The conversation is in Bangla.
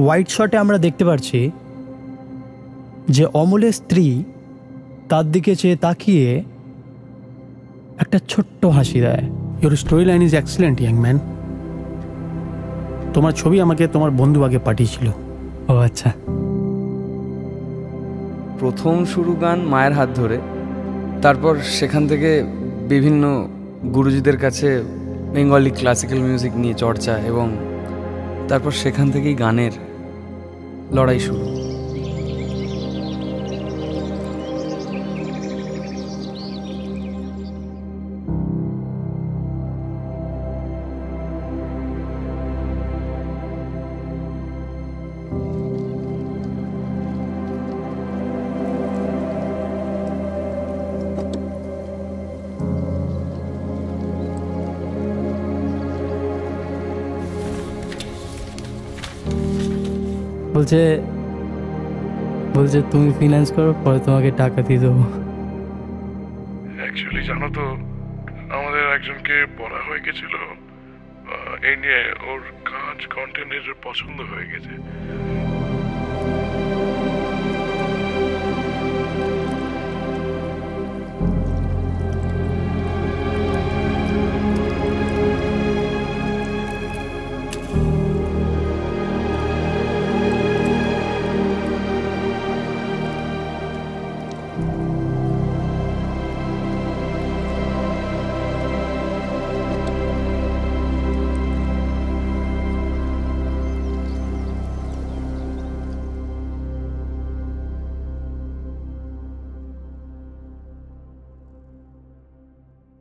হোয়াইট শটে আমরা দেখতে পাচ্ছি যে অমলের স্ত্রী তার দিকে চেয়ে তাকিয়ে একটা ছোট্ট হাসি দেয়। Your story line is excellent young man. তোমার ছবি আমাকে তোমার বন্ধু আগে পাঠিয়েছিল। ও আচ্ছা। প্রথম শুরু গান মায়ের হাত ধরে, তারপর সেখান থেকে বিভিন্ন গুরুজিদের কাছে বেঙ্গলি ক্লাসিক্যাল মিউজিক নিয়ে চর্চা, এবং তারপর সেখান থেকেই গানের লড়াই শুরু। বলছে বলছে তুমি ফিনান্স করো, পরে তোমাকে টাকা দিয়ে দেবো। অ্যাকচুয়ালি জানো তো, আমাদের একজনকে বলা হয়ে গেছিল এই নিয়ে, ওর কাজ কন্টেন্টের পছন্দ হয়ে গেছে।